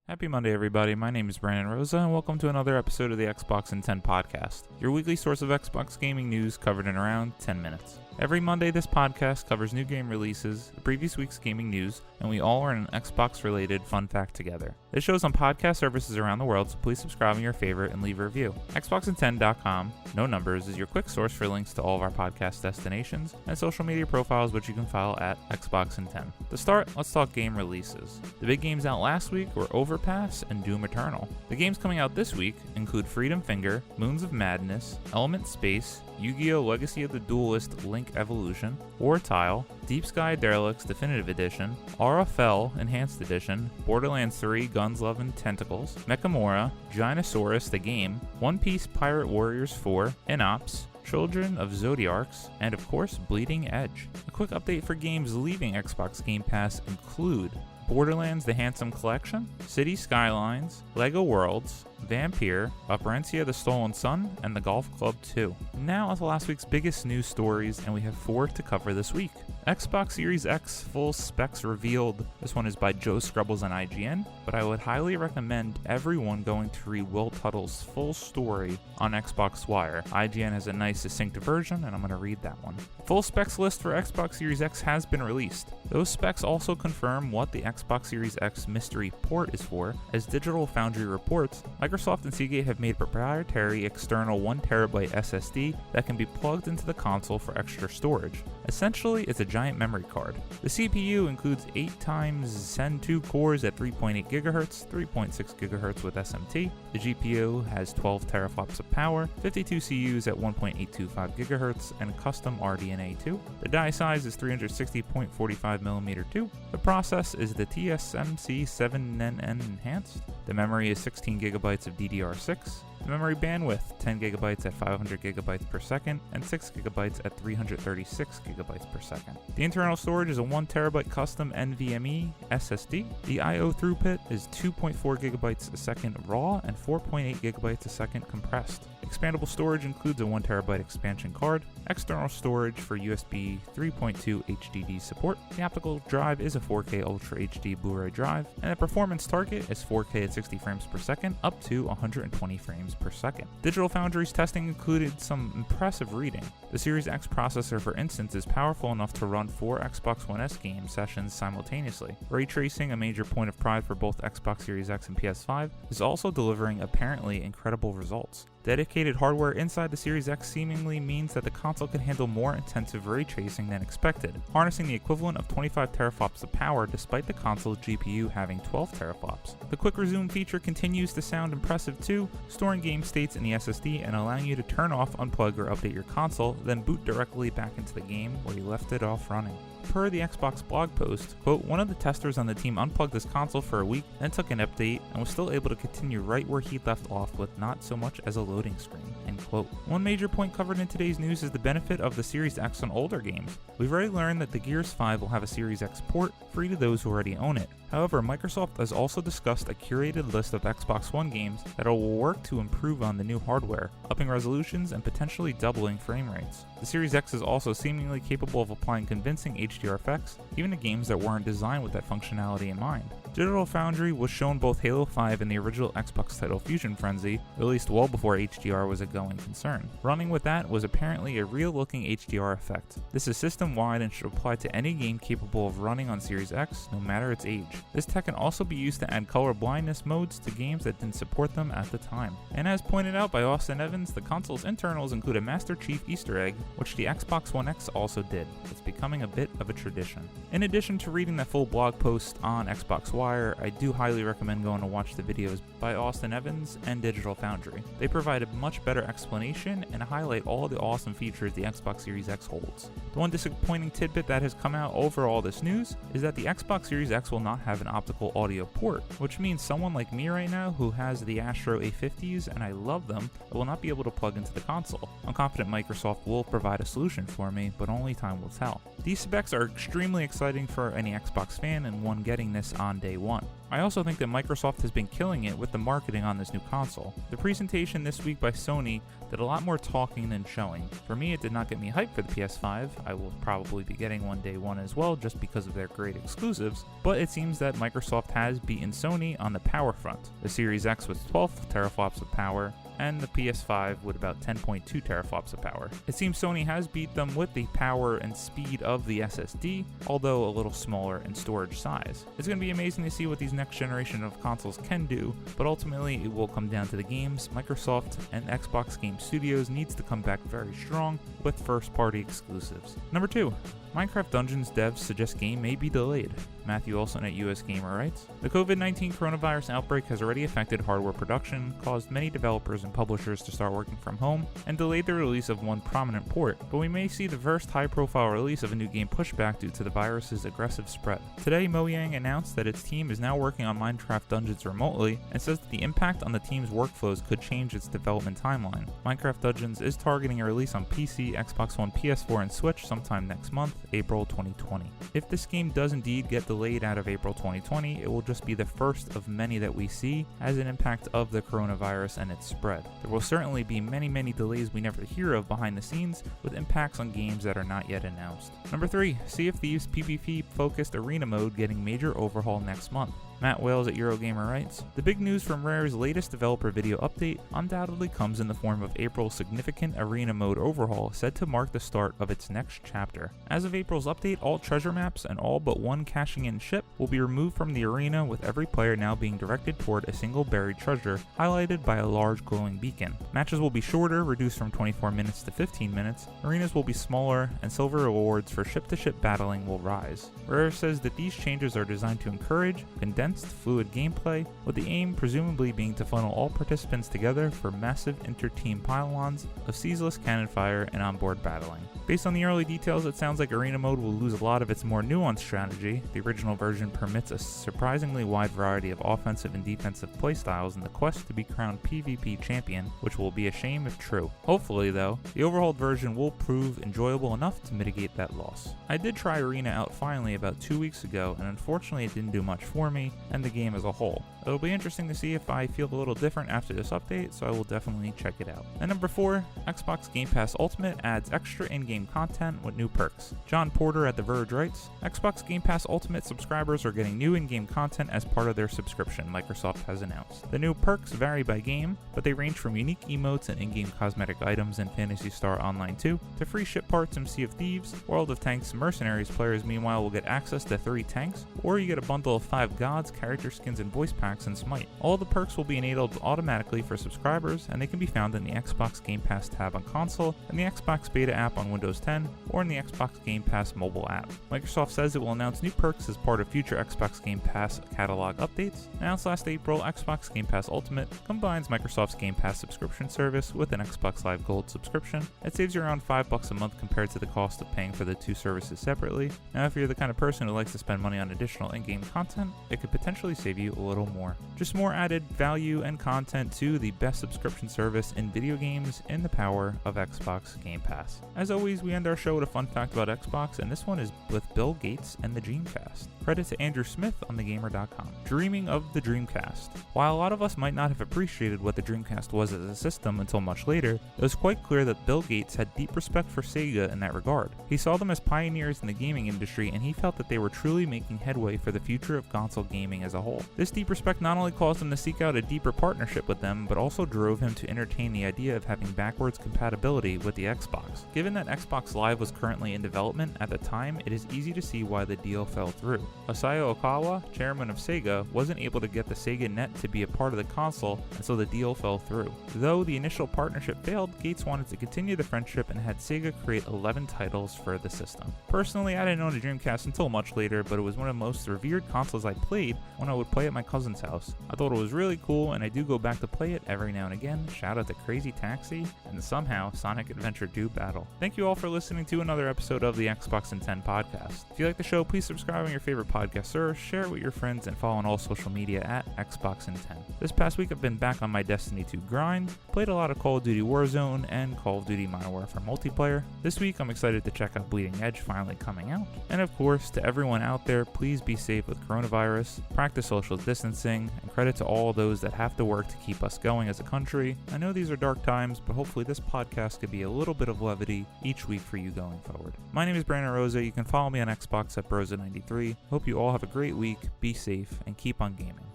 Happy Monday, everybody. My name is Brandon Rosa, and welcome to another episode of the Xbox in 10 podcast, your weekly source of Xbox gaming news covered in around 10 minutes. Every Monday, this podcast covers new game releases, the previous week's gaming news, and we all learn an Xbox-related fun fact together. This show's on podcast services around the world, so please subscribe on your favorite and leave a review. Xboxin10.com, no numbers, is your quick source for links to all of our podcast destinations and social media profiles, which you can follow at Xboxin10. To start, let's talk game releases. The big games out last week were Overpass and Doom Eternal. The games coming out this week include Freedom Finger, Moons of Madness, Element Space, Yu-Gi-Oh! Legacy of the Duelist Link Evolution, War Tile, Deep Sky Derelicts Definitive Edition, RFL Enhanced Edition, Borderlands 3 Guns, Love, and Tentacles, Mechamora, Ginosaurus the Game, One Piece Pirate Warriors 4, Inops, Children of Zodiarcs, and of course, Bleeding Edge. A quick update for games leaving Xbox Game Pass include Borderlands The Handsome Collection, City Skylines, LEGO Worlds, Vampire, Operencia The Stolen Sun, and The Golf Club 2. Now onto last week's biggest news stories, and we have 4 to cover this week. Xbox Series X full specs revealed. This one is by Joe Scrubbles on IGN, but I would highly recommend everyone going to read Will Tuttle's full story on Xbox Wire. IGN has a nice succinct version, and I'm going to read that one. Full specs list for Xbox Series X has been released. Those specs also confirm what the Xbox Series X mystery port is for, as Digital Foundry reports, Microsoft and Seagate have made a proprietary external 1TB SSD that can be plugged into the console for extra storage. Essentially, it's a giant memory card. The CPU includes 8x Zen 2 cores at 3.8 GHz, 3.6 GHz with SMT. The GPU has 12 teraflops of power, 52 CUs at 1.825 GHz, and custom RDNA 2. The die size is 360.45mm 2. The process is the TSMC7NN Enhanced. The memory is 16 GB of DDR6. The memory bandwidth, 10 GB at 500 GB per second, and 6 GB at 336 GB per second. The internal storage is a 1TB custom NVMe SSD. The I/O throughput is 2.4 GB a second raw and 4.8 GB a second compressed. Expandable storage includes a 1TB expansion card, external storage for USB 3.2 HDD support. The optical drive is a 4K Ultra HD Blu-ray drive, and the performance target is 4K at 60 frames per second up to 120 frames per second. Digital Foundry's testing included some impressive reading. The Series X processor, for instance, is powerful enough to run 4 Xbox One S game sessions simultaneously. Ray tracing, a major point of pride for both Xbox Series X and PS5, is also delivering apparently incredible results. Dedicated hardware inside the Series X seemingly means that the console can handle more intensive ray tracing than expected, harnessing the equivalent of 25 teraflops of power despite the console's GPU having 12 teraflops. The quick resume feature continues to sound impressive too, storing game states in the SSD and allowing you to turn off, unplug, or update your console, then boot directly back into the game where you left it off running. Per the Xbox blog post, quote, one of the testers on the team unplugged his console for a week, then took an update, and was still able to continue right where he left off with not so much as a loading screen, end quote. One major point covered in today's news is the benefit of the Series X on older games. We've already learned that the Gears 5 will have a Series X port, free to those who already own it. However, Microsoft has also discussed a curated list of Xbox One games that will work to improve on the new hardware, upping resolutions and potentially doubling frame rates. The Series X is also seemingly capable of applying convincing HDR effects, even to games that weren't designed with that functionality in mind. Digital Foundry was shown both Halo 5 and the original Xbox title Fusion Frenzy, released well before HDR was a going concern. Running with that was apparently a real-looking HDR effect. This is system-wide and should apply to any game capable of running on Series X, no matter its age. This tech can also be used to add color blindness modes to games that didn't support them at the time. And as pointed out by Austin Evans, the console's internals include a Master Chief Easter egg, which the Xbox One X also did. It's becoming a bit of a tradition. In addition to reading that full blog post on Xbox Wire, I do highly recommend going to watch the videos by Austin Evans and Digital Foundry. They provide a much better explanation and highlight all the awesome features the Xbox Series X holds. The one disappointing tidbit that has come out over all this news is that the Xbox Series X will not have an optical audio port, which means someone like me right now who has the Astro A50s and I love them will not be able to plug into the console. I'm confident Microsoft will provide a solution for me, but only time will tell. These specs are extremely exciting for any Xbox fan and one getting this on day one. I also think that Microsoft has been killing it with the marketing on this new console. The presentation this week by Sony did a lot more talking than showing. For me, it did not get me hyped for the PS5. I will probably be getting one day one as well just because of their great exclusives, but it seems that Microsoft has beaten Sony on the power front. The Series X with 12 teraflops of power, and the PS5 with about 10.2 teraflops of power. It seems Sony has beat them with the power and speed of the SSD, although a little smaller in storage size. It's going to be amazing to see what these next generation of consoles can do, but ultimately it will come down to the games. Microsoft and Xbox Game Studios needs to come back very strong with first-party exclusives. Number 2. Minecraft Dungeons devs suggest game may be delayed. Matthew Olson at US Gamer writes, the COVID-19 coronavirus outbreak has already affected hardware production, caused many developers and publishers to start working from home, and delayed the release of one prominent port, but we may see the first high-profile release of a new game pushed back due to the virus's aggressive spread. Today, Mojang announced that its team is now working on Minecraft Dungeons remotely, and says that the impact on the team's workflows could change its development timeline. Minecraft Dungeons is targeting a release on PC, Xbox One, PS4, and Switch sometime next month, April 2020. If this game does indeed get delayed out of April 2020, it will just be the first of many that we see as an impact of the coronavirus and its spread. There will certainly be many delays we never hear of behind the scenes, with impacts on games that are not yet announced. Number 3, Sea of Thieves PvP-focused arena mode getting major overhaul next month. Matt Wales at Eurogamer writes, the big news from Rare's latest developer video update undoubtedly comes in the form of April's significant arena mode overhaul said to mark the start of its next chapter. As of April's update, all treasure maps and all but one cashing in ship will be removed from the arena, with every player now being directed toward a single buried treasure, highlighted by a large glowing beacon. Matches will be shorter, reduced from 24 minutes to 15 minutes, arenas will be smaller, and silver rewards for ship-to-ship battling will rise. Rare says that these changes are designed to encourage condensed, fluid gameplay, with the aim presumably being to funnel all participants together for massive inter-team pylons of ceaseless cannon fire and onboard battling. Based on the early details, it sounds like arena mode will lose a lot of its more nuanced strategy. The original version permits a surprisingly wide variety of offensive and defensive playstyles in the quest to be crowned PvP champion, which will be a shame if true. Hopefully, though, the overhauled version will prove enjoyable enough to mitigate that loss. I did try arena out finally about 2 weeks ago, and unfortunately it didn't do much for me and the game as a whole. It'll be interesting to see if I feel a little different after this update, so I will definitely check it out. And number 4, Xbox Game Pass Ultimate adds extra in-game content with new perks. John Porter at The Verge writes, Xbox Game Pass Ultimate subscribers are getting new in-game content as part of their subscription, Microsoft has announced. The new perks vary by game, but they range from unique emotes and in-game cosmetic items in Phantasy Star Online 2 to free ship parts in Sea of Thieves. World of Tanks Mercenaries players meanwhile will get access to 3 tanks, or you get a bundle of 5 gods, character skins, and voice packs in Smite. All the perks will be enabled automatically for subscribers, and they can be found in the Xbox Game Pass tab on console, and the Xbox Beta app on Windows 10, or in the Xbox Game Pass mobile app. Microsoft says it will announce new perks as part of future Xbox Game Pass catalog updates. Announced last April, Xbox Game Pass Ultimate combines Microsoft's Game Pass subscription service with an Xbox Live Gold subscription. It saves you around $5 a month compared to the cost of paying for the 2 services separately. Now, if you're the kind of person who likes to spend money on additional in-game content, it could potentially save you a little more. Just more added value and content to the best subscription service in video games in the power of Xbox Game Pass. As always, we end our show with a fun fact about Xbox, and this one is with Bill Gates and the Dreamcast. Credit to Andrew Smith on thegamer.com. Dreaming of the Dreamcast. While a lot of us might not have appreciated what the Dreamcast was as a system until much later, it was quite clear that Bill Gates had deep respect for Sega in that regard. He saw them as pioneers in the gaming industry, and he felt that they were truly making headway for the future of console gaming as a whole. This deep respect not only caused him to seek out a deeper partnership with them, but also drove him to entertain the idea of having backwards compatibility with the Xbox. Given that Xbox Live was currently in development at the time, it is easy to see why the deal fell through. Osayo Okawa, chairman of Sega, wasn't able to get the Sega Net to be a part of the console, and so the deal fell through. Though the initial partnership failed, Gates wanted to continue the friendship and had Sega create 11 titles for the system. Personally, I didn't own a Dreamcast until much later, but it was one of the most revered consoles I played when I would play at my cousin's house. I thought it was really cool, and I do go back to play it every now and again. Shout out to Crazy Taxi and somehow Sonic Adventure 2 Battle. Thank you all for listening to another episode of the Xbox in 10 podcast. If you like the show, please subscribe on your favorite podcast service, share it with your friends, and follow on all social media at Xbox in 10. This past week I've been back on my Destiny 2 grind, played a lot of Call of Duty Warzone and Call of Duty Modern Warfare multiplayer. This week I'm excited to check out Bleeding Edge finally coming out. And of course, to everyone out there, please be safe with coronavirus. practice social distancing, and credit to all those that have to work to keep us going as a country. I know these are dark times, but hopefully this podcast could be a little bit of levity each week for you going forward. My name is Brandon Rosa. You can follow me on Xbox at Brosa93. Hope you all have a great week, be safe, and keep on gaming.